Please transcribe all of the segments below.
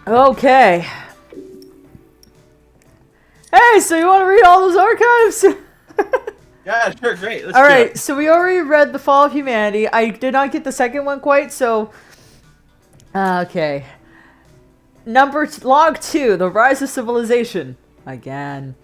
Okay. Hey, so you want to read all those archives? Yeah, sure, great. Let's All do right, it. so we already read The Fall of Humanity. I did not get the second one quite, so... Okay. Log 2, The Rise of Civilization. Again.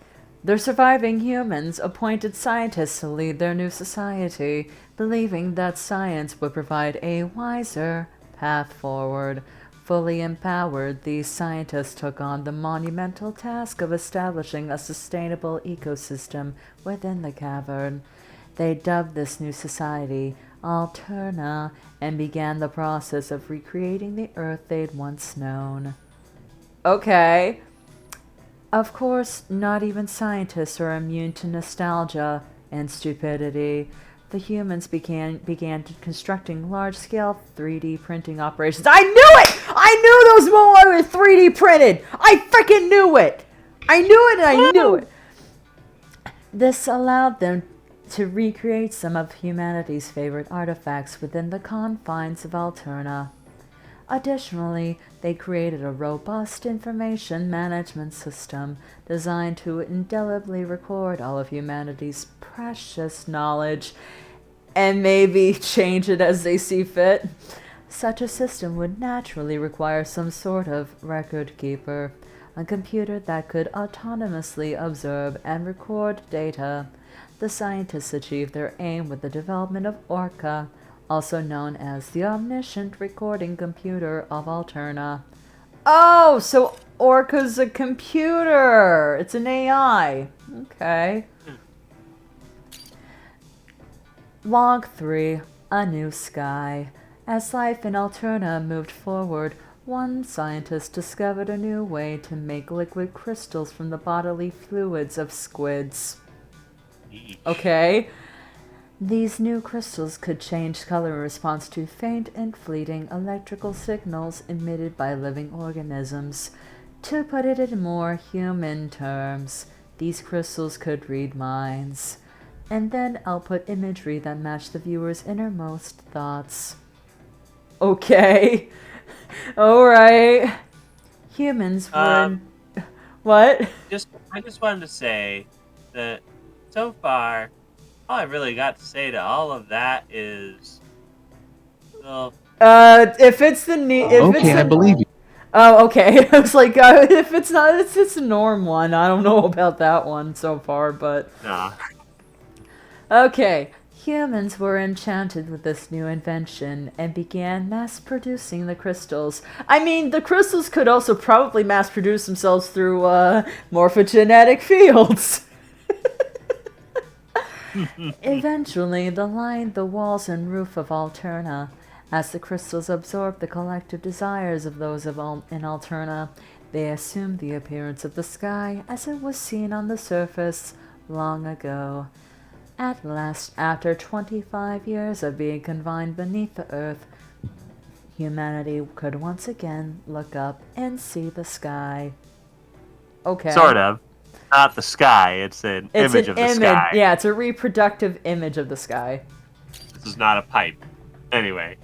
The surviving humans appointed scientists to lead their new society, believing that science would provide a wiser path forward. Fully empowered, these scientists took on the monumental task of establishing a sustainable ecosystem within the cavern. They dubbed this new society Alterna and began the process of recreating the Earth they'd once known. Okay. Of course, not even scientists are immune to nostalgia and stupidity. The humans began constructing large-scale 3D printing operations. I knew it! I knew those were 3D printed! I freaking knew it! I knew it and I knew it! This allowed them to recreate some of humanity's favorite artifacts within the confines of Alterna. Additionally, they created a robust information management system designed to indelibly record all of humanity's precious knowledge and maybe change it as they see fit. Such a system would naturally require some sort of record keeper, a computer that could autonomously observe and record data. The scientists achieved their aim with the development of Orca, also known as the Omniscient Recording Computer of Alterna. Oh, so Orca's a computer! It's an AI. Okay. Log 3. A New Sky. As life in Alterna moved forward, one scientist discovered a new way to make liquid crystals from the bodily fluids of squids. Okay. These new crystals could change color in response to faint and fleeting electrical signals emitted by living organisms. To put it in more human terms, these crystals could read minds, and then output imagery that matched the viewer's innermost thoughts. Okay. Alright. Humans were... What? I just wanted to say that so far, all I really got to say to all of that is, well, If it's the Okay, I believe you. Oh, okay. I was like, if it's not, it's just a norm one. I don't know about that one so far, but nah. Okay. Humans were enchanted with this new invention and began mass-producing the crystals. I mean, the crystals could also probably mass-produce themselves through morphogenetic fields. Eventually, they lined the walls and roof of Alterna. As the crystals absorbed the collective desires of those in Alterna, they assumed the appearance of the sky as it was seen on the surface long ago. At last, after 25 years of being confined beneath the earth, humanity could once again look up and see the sky. Okay. Sort of. Not the sky, it's an image of the sky. Yeah, it's a reproductive image of the sky. This is not a pipe. Anyway.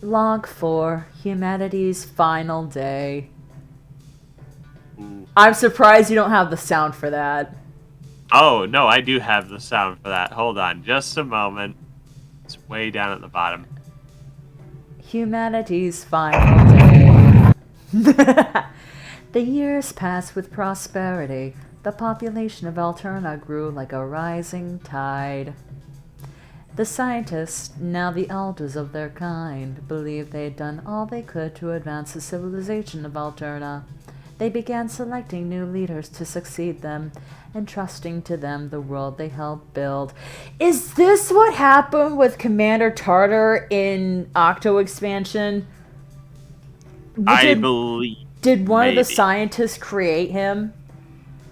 Log 4, humanity's final day. Ooh. I'm surprised you don't have the sound for that. Oh, no, I do have the sound for that. Hold on, just a moment. It's way down at the bottom. Humanity's final day. The years passed with prosperity. The population of Alterna grew like a rising tide. The scientists, now the elders of their kind, believed they had done all they could to advance the civilization of Alterna. They began selecting new leaders to succeed them, entrusting to them the world they helped build. Is this what happened with Commander Tartar in Octo Expansion? I believe. Did one maybe. of the scientists create him?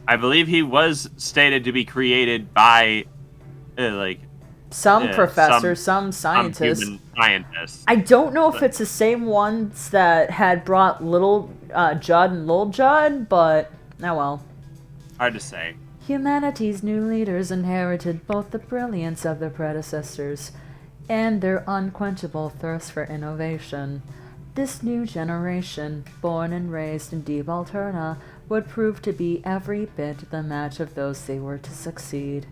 I believe he was stated to be created by, some professor, some scientist. Some human scientist. I don't know if it's the same ones that had brought Little Judd and Lil Judd, but oh well. Hard to say. Humanity's new leaders inherited both the brilliance of their predecessors and their unquenchable thirst for innovation. This new generation, born and raised in deep Alterna, would prove to be every bit the match of those they were to succeed.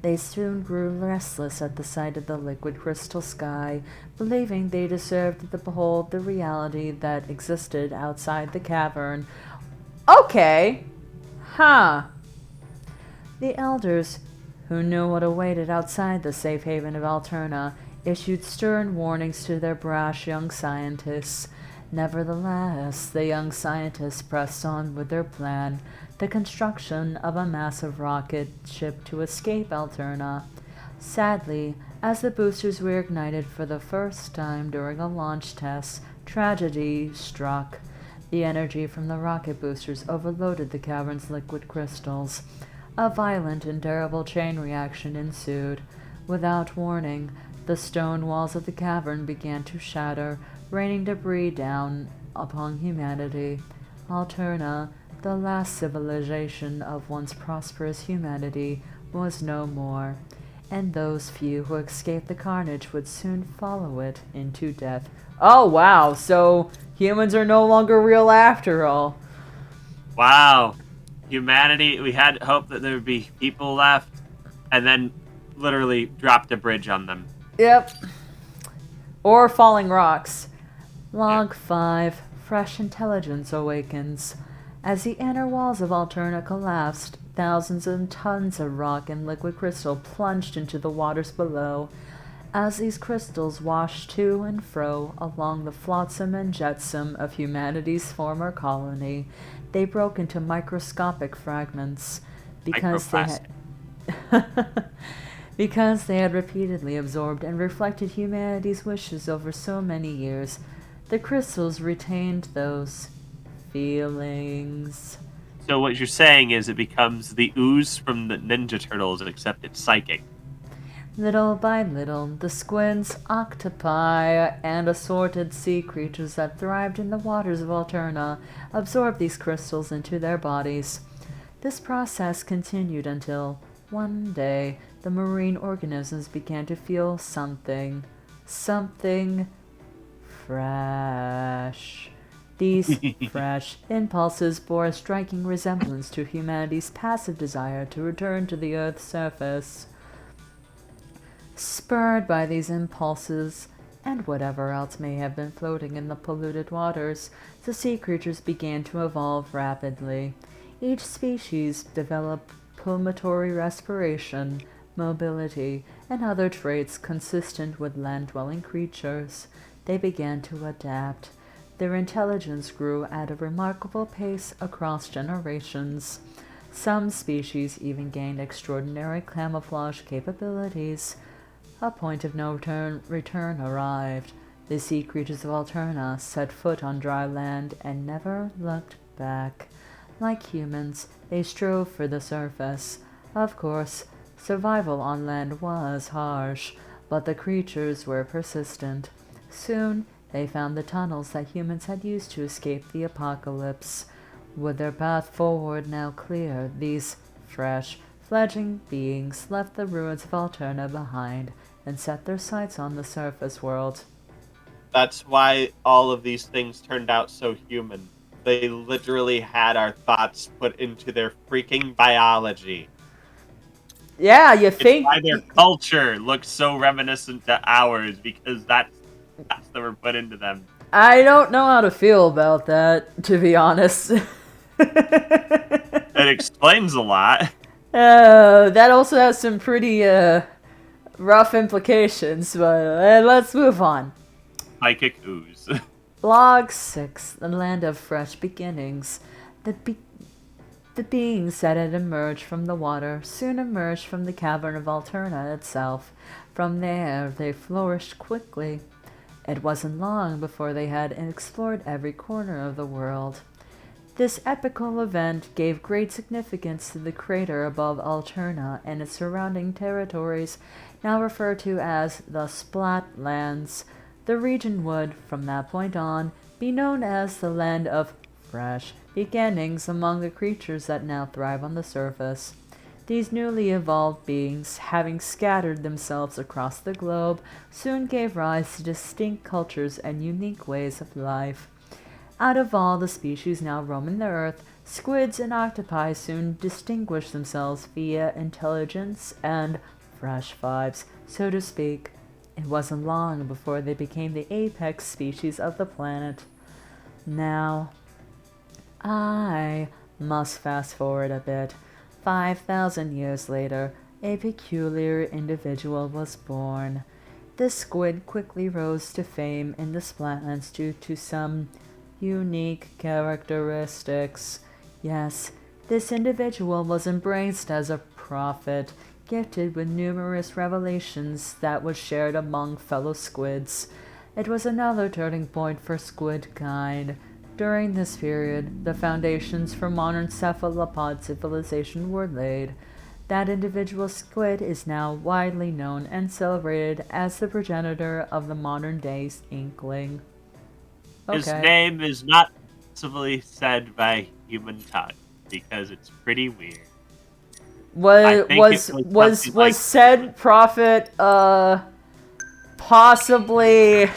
They soon grew restless at the sight of the liquid crystal sky, believing they deserved to behold the reality that existed outside the cavern. Okay. Huh. The elders, who knew what awaited outside the safe haven of Alterna, issued stern warnings to their brash young scientists. Nevertheless, the young scientists pressed on with their plan, the construction of a massive rocket ship to escape Alterna. Sadly, as the boosters were ignited for the first time during a launch test, tragedy struck. The energy from the rocket boosters overloaded the cavern's liquid crystals. A violent and terrible chain reaction ensued. Without warning, the stone walls of the cavern began to shatter, raining debris down upon humanity. Alterna, the last civilization of once prosperous humanity, was no more, and those few who escaped the carnage would soon follow it into death. Oh wow, so humans are no longer real after all. Wow. Humanity, we had hope that there would be people left, and then literally dropped a bridge on them. Yep. Or falling rocks. Log 5. Fresh intelligence awakens. As the inner walls of Alterna collapsed, thousands of tons of rock and liquid crystal plunged into the waters below. As these crystals washed to and fro along the flotsam and jetsam of humanity's former colony, they broke into microscopic fragments because they had repeatedly absorbed and reflected humanity's wishes over so many years. The crystals retained those feelings. So what you're saying is it becomes the ooze from the Ninja Turtles, except it's psychic. Little by little, the squids, octopi, and assorted sea creatures that thrived in the waters of Alterna absorbed these crystals into their bodies. This process continued until, one day, the marine organisms began to feel something fresh. These fresh impulses bore a striking resemblance to humanity's passive desire to return to the Earth's surface. Spurred by these impulses, and whatever else may have been floating in the polluted waters, the sea creatures began to evolve rapidly. Each species developed pulmonary respiration, mobility, and other traits consistent with land-dwelling creatures. They began to adapt. Their intelligence grew at a remarkable pace across generations. Some species even gained extraordinary camouflage capabilities. A point of no return arrived. The sea creatures of Alterna set foot on dry land and never looked back. Like humans, they strove for the surface. Of course, survival on land was harsh, but the creatures were persistent. Soon, they found the tunnels that humans had used to escape the apocalypse. With their path forward now clear, these fresh, fledgling beings left the ruins of Alterna behind and set their sights on the surface world. That's why all of these things turned out so human. They literally had our thoughts put into their freaking biology. Yeah, you think... It's why their culture looks so reminiscent to ours, because that's that were put into them. I don't know how to feel about that, to be honest. It explains a lot. That also has some pretty, rough implications, but let's move on. Psychic ooze. Log 6, the land of fresh beginnings. The beings that had emerged from the water soon emerged from the cavern of Alterna itself. From there, they flourished quickly. It wasn't long before they had explored every corner of the world. This epical event gave great significance to the crater above Alterna and its surrounding territories, now referred to as the Splatlands. The region would, from that point on, be known as the land of fresh beginnings among the creatures that now thrive on the surface. These newly evolved beings, having scattered themselves across the globe, soon gave rise to distinct cultures and unique ways of life. Out of all the species now roaming the earth, squids and octopi soon distinguished themselves via intelligence and fresh vibes, so to speak. It wasn't long before they became the apex species of the planet. Now, I must fast forward a bit. 5,000 years later, a peculiar individual was born. This squid quickly rose to fame in the Splatlands due to some unique characteristics. Yes, this individual was embraced as a prophet, gifted with numerous revelations that was shared among fellow squids. It was another turning point for squid kind. During this period, the foundations for modern cephalopod civilization were laid. That individual squid is now widely known and celebrated as the progenitor of the modern-day inkling. His Okay. name is not possibly said by human tongue because it's pretty weird. I think it was something like said prophet possibly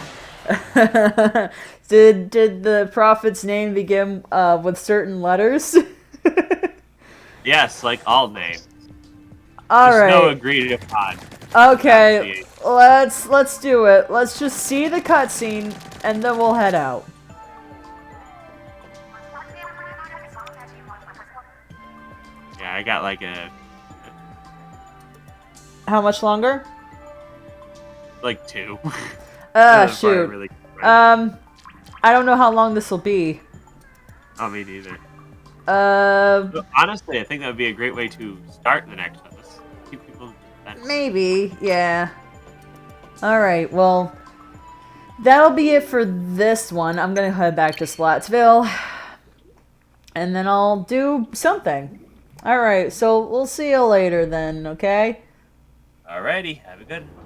did the prophet's name begin with certain letters? yes, like all names. All There's no right. agreed upon. Okay. Let's do it. Let's just see the cutscene and then we'll head out. Yeah, I got How much longer? like 2. Shoot. Really I don't know how long this will be. oh, me neither. Uh, But honestly, I think that would be a great way to start the next one. Let's keep people. maybe, yeah. Alright, well, that'll be it for this one. I'm gonna head back to Splatsville. And then I'll do something. Alright, so we'll see you later then, okay? Alrighty, have a good one.